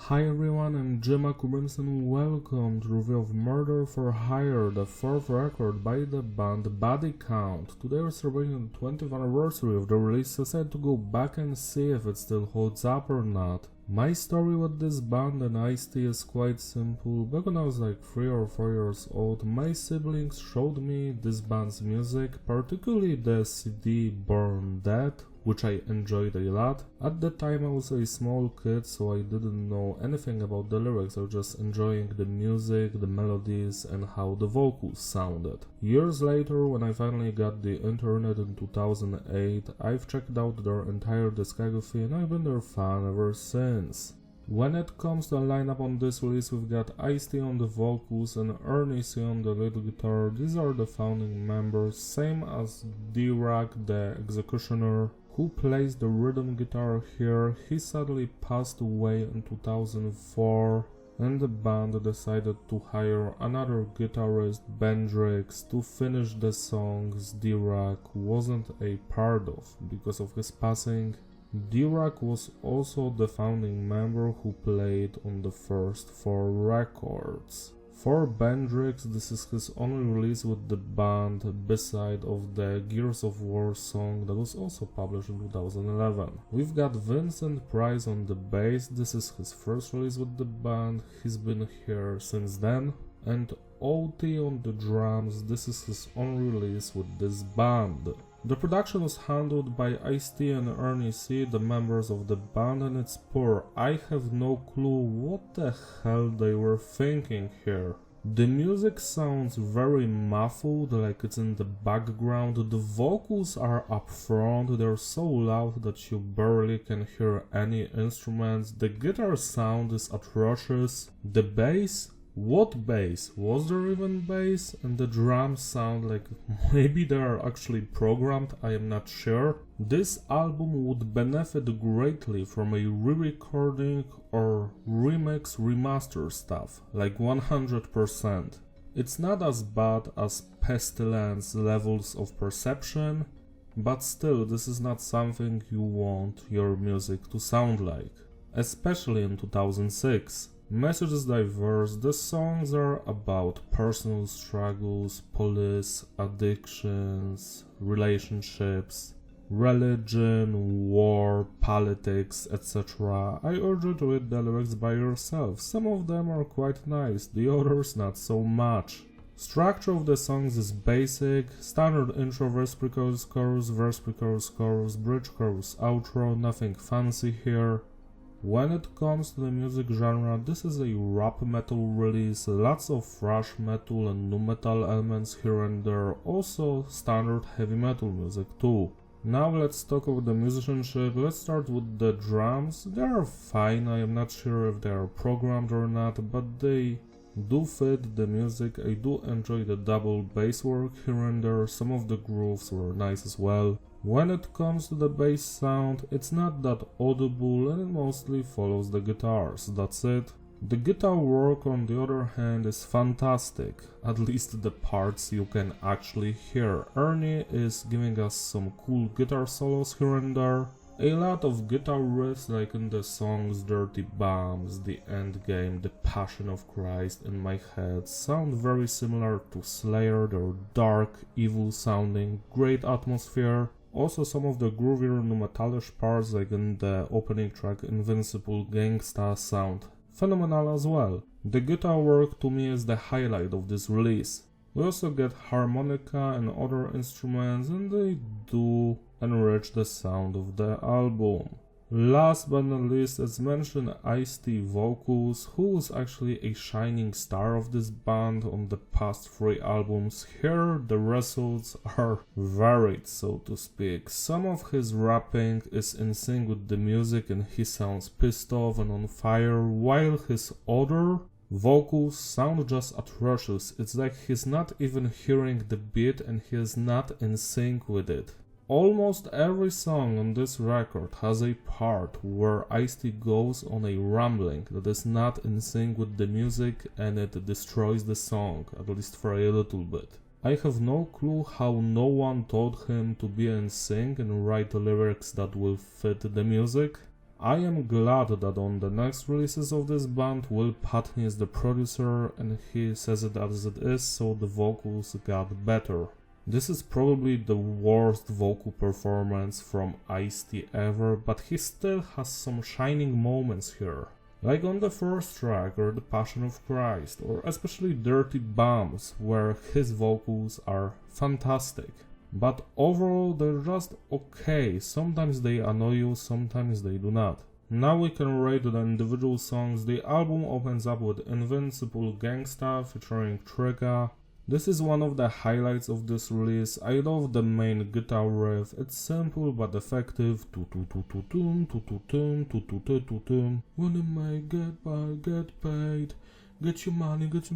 Hi everyone, I'm Gemma and welcome to the review of Murder for Hire, the fourth record by the band Body Count. Today we're celebrating the 20th anniversary of the release, so I decided to go back and see if it still holds up or not. My story with this band and Ice-T is quite simple. Back when I was like 3 or 4 years old, my siblings showed me this band's music, particularly the CD Born Dead, which I enjoyed a lot. At the time I was a small kid, so I didn't know anything about the lyrics. I was just enjoying the music, the melodies, and how the vocals sounded. Years later, when I finally got the internet in 2008, I've checked out their entire discography and I've been their fan ever since. When it comes to the lineup on this release, we've got Ice-T on the vocals and Ernie C on the lead guitar. These are the founding members, same as D-Roc, the executioner, who plays the rhythm guitar here. He sadly passed away in 2004 and the band decided to hire another guitarist, Bendrix, to finish the songs D-Roc wasn't a part of because of his passing. D-Roc was also the founding member who played on the first 4 records. For Bendrix, this is his only release with the band beside of the Gears of War song that was also published in 2011. We've got Vincent Price on the bass. This is his first release with the band, he's been here since then. And OT on the drums, this is his own release with this band. The production was handled by Ice-T and Ernie C, the members of the band, and it's poor. I have no clue what the hell they were thinking here. The music sounds very muffled, like it's in the background. The vocals are up front, they're so loud that you barely can hear any instruments. The guitar sound is atrocious. The bass? What bass? Was there even bass? And the drums sound like maybe they are actually programmed, I am not sure. This album would benefit greatly from a re-recording or remix remaster stuff, like 100%. It's not as bad as Pestilence levels of perception, but still this is not something you want your music to sound like, especially in 2006. Message is diverse, the songs are about personal struggles, police, addictions, relationships, religion, war, politics, etc. I urge you to read the lyrics by yourself. Some of them are quite nice, the others not so much. Structure of the songs is basic, standard intro, verse, pre-chorus, chorus, verse, pre-chorus, chorus, bridge, chorus, outro, nothing fancy here. When it comes to the music genre, this is a rap metal release, lots of thrash metal and nu metal elements here and there, also standard heavy metal music too. Now let's talk about the musicianship. Let's start with the drums. They are fine, I am not sure if they are programmed or not, but they do fit the music. I do enjoy the double bass work here and there, some of the grooves were nice as well. When it comes to the bass sound, it's not that audible and it mostly follows the guitars, that's it. The guitar work on the other hand is fantastic, at least the parts you can actually hear. Ernie is giving us some cool guitar solos here and there. A lot of guitar riffs like in the songs Dirty Bombs, The Endgame, The Passion of Christ, In My Head sound very similar to Slayer. They're dark, evil sounding, great atmosphere. Also some of the groovier nu metalish parts like in the opening track Invincible Gangsta sound phenomenal as well. The guitar work to me is the highlight of this release. We also get harmonica and other instruments and they do enrich the sound of the album. Last but not least, as mentioned, Ice-T vocals, who was actually a shining star of this band on the past 3 albums. Here the results are varied, so to speak. Some of his rapping is in sync with the music and he sounds pissed off and on fire, while his other vocals sound just atrocious. It's like he's not even hearing the beat and he is not in sync with it. Almost every song on this record has a part where Ice-T goes on a rambling that is not in sync with the music and it destroys the song, at least for a little bit. I have no clue how no one told him to be in sync and write lyrics that will fit the music. I am glad that on the next releases of this band, Will Putney is the producer and he says it as it is, so the vocals got better. This is probably the worst vocal performance from Ice-T ever, but he still has some shining moments here. Like on the first track or The Passion of Christ, or especially Dirty Bombs, where his vocals are fantastic. But overall they're just okay, sometimes they annoy you, sometimes they do not. Now we can rate the individual songs. The album opens up with Invincible Gangsta featuring Trigga. This is one of the highlights of this release. I love the main guitar riff, it's simple but effective. When am I get paid? Get your money, get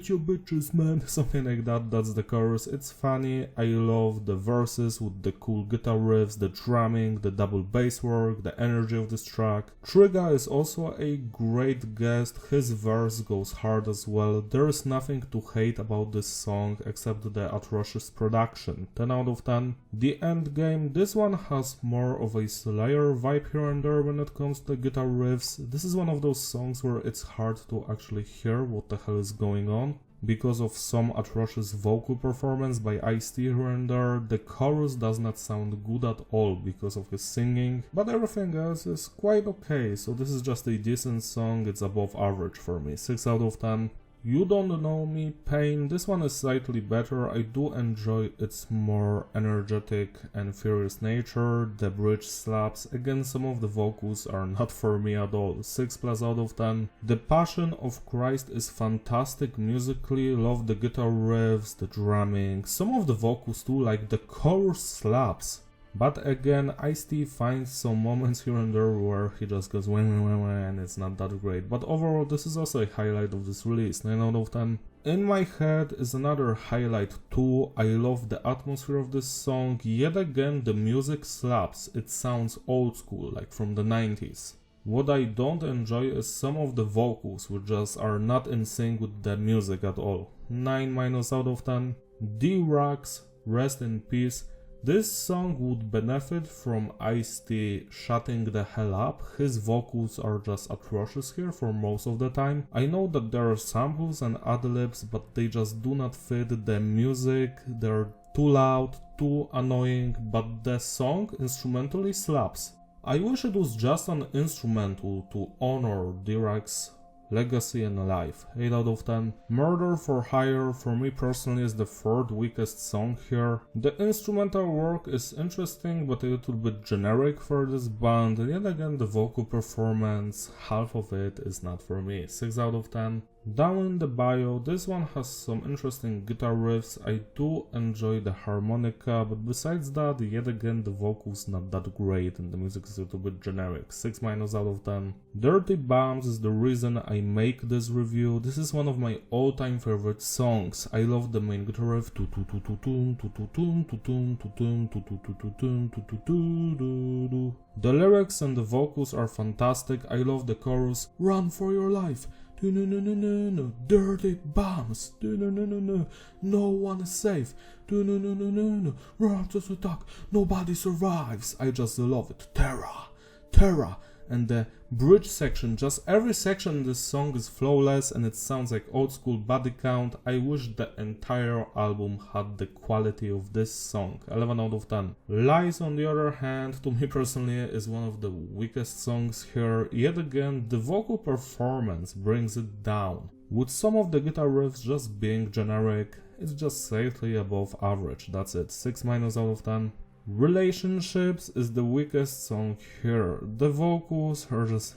your bitches, man. Something like that, that's the chorus. It's funny, I love the verses with the cool guitar riffs, the drumming, the double bass work, the energy of this track. Trigga is also a great guest, his verse goes hard as well. There is nothing to hate about this song except the atrocious production, 10 out of 10. The end game, this one has more of a Slayer vibe here and there when it comes to guitar riffs. This is one of those songs where it's hard to actually hear what the hell is going on because of some atrocious vocal performance by Ice-T here and there. The chorus does not sound good at all because of his singing, but everything else is quite okay, so this is just a decent song. It's above average for me, 6 out of 10. You Don't Know Me, Pain, this one is slightly better. I do enjoy its more energetic and furious nature. The bridge slaps. Again, some of the vocals are not for me at all, 6+ out of 10. The Passion of Christ is fantastic musically, love the guitar riffs, the drumming, some of the vocals too, like the chorus slaps. But again, Ice-T finds some moments here and there where he just goes wah, wah, wah, wah, and it's not that great. But overall, this is also a highlight of this release, 9 out of 10. In My Head is another highlight too. I love the atmosphere of this song. Yet again, the music slaps. It sounds old school, like from the 90s. What I don't enjoy is some of the vocals, which just are not in sync with the music at all. 9- out of 10. The Rocs, Rest in Peace. This song would benefit from Ice-T shutting the hell up. His vocals are just atrocious here for most of the time. I know that there are samples and ad-libs, but they just do not fit the music. They're too loud, too annoying, but the song instrumentally slaps. I wish it was just an instrumental to honor Dirac's legacy and life, 8 out of 10. Murder for Hire, for me personally, is the third weakest song here. The instrumental work is interesting but a little bit generic for this band, and yet again the vocal performance, half of it is not for me, 6 out of 10. Down in the Bayou, this one has some interesting guitar riffs. I do enjoy the harmonica, but besides that, yet again the vocals not that great and the music is a little bit generic, 6- out of 10. Dirty Bombs is the reason I make this review. This is one of my all-time favorite songs. I love the main guitar riff. The lyrics and the vocals are fantastic. I love the chorus, run for your life. No, dirty bombs. No one is safe. No, run to the talk. Nobody survives. I just love it. Terra. And the bridge section, just every section in this song is flawless and it sounds like old school body count. I wish the entire album had the quality of this song, 11 out of 10. Lies, on the other hand, to me personally is one of the weakest songs here. Yet again, the vocal performance brings it down. With some of the guitar riffs just being generic, it's just slightly above average, that's it, 6- out of 10. Relationships is the weakest song here. The vocals are just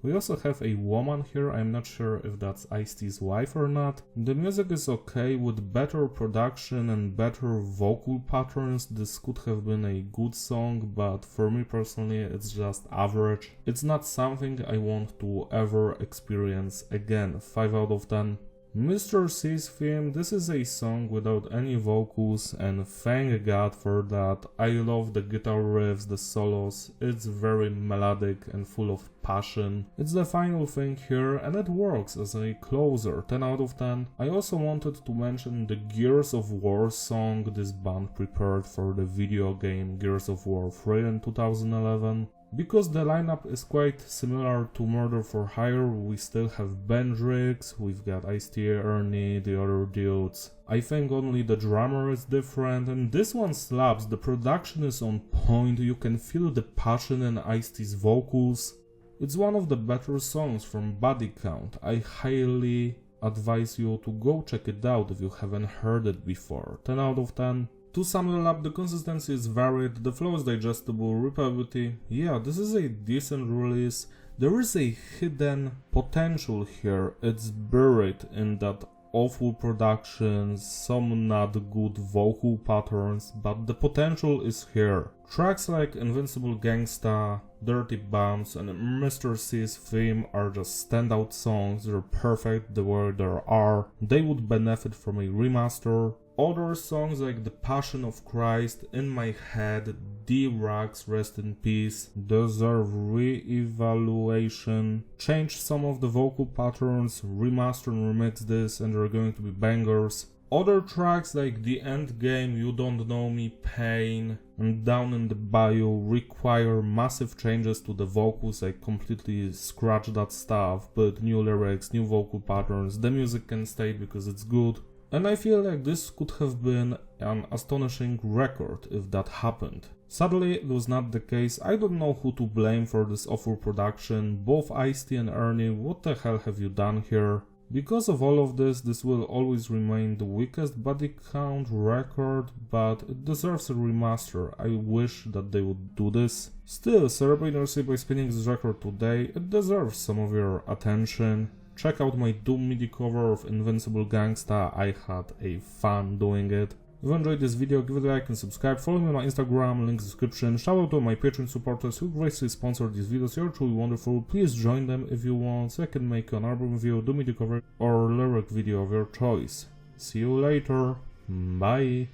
We also have a woman here. I'm not sure if that's Ice-T's wife or not. The music is okay. With better production and better vocal patterns, this could have been a good song, but for me personally it's just average. It's not something I want to ever experience again. 5 out of 10. Mr. C's theme, this is a song without any vocals, and thank God for that. I love the guitar riffs, the solos, it's very melodic and full of passion. It's the final thing here and it works as a closer, 10 out of 10. I also wanted to mention the Gears of War song this band prepared for the video game Gears of War 3 in 2011. Because the lineup is quite similar to Murder for Hire, we still have Bendrix, we've got Ice-T, Ernie, the other dudes. I think only the drummer is different, and this one slaps. The production is on point, you can feel the passion in Ice-T's vocals. It's one of the better songs from Body Count. I highly advise you to go check it out if you haven't heard it before. 10 out of 10. To sum it up, the consistency is varied, the flow is digestible, replayability. Yeah, this is a decent release. There is a hidden potential here. It's buried in that awful production, some not good vocal patterns, but the potential is here. Tracks like Invincible Gangsta, Dirty Bombs and Mr. C's theme are just standout songs. They're perfect the way they are. They would benefit from a remaster. Other songs like The Passion of Christ, In My Head, The Rocs, rest in peace, deserve re-evaluation. Change some of the vocal patterns, remaster and remix this, and they're going to be bangers. Other tracks like The End Game, You Don't Know Me, Pain, and Down in the Bayou require massive changes to the vocals. I completely scratch that stuff, but new lyrics, new vocal patterns, the music can stay because it's good. And I feel like this could have been an astonishing record if that happened. Sadly, it was not the case. I don't know who to blame for this awful production. Both Ice-T and Ernie, what the hell have you done here? Because of all of this, this will always remain the weakest body count record, but it deserves a remaster. I wish that they would do this. Still, celebrate Mercy by spinning this record today. It deserves some of your attention. Check out my Doom MIDI cover of Invincible Gangsta, I had a fun doing it. If you enjoyed this video, give it a like and subscribe, follow me on my Instagram, link in the description. Shout out to my Patreon supporters who graciously sponsor these videos, you're truly wonderful. Please join them if you want, so I can make an album review, Doom MIDI cover or lyric video of your choice. See you later, bye!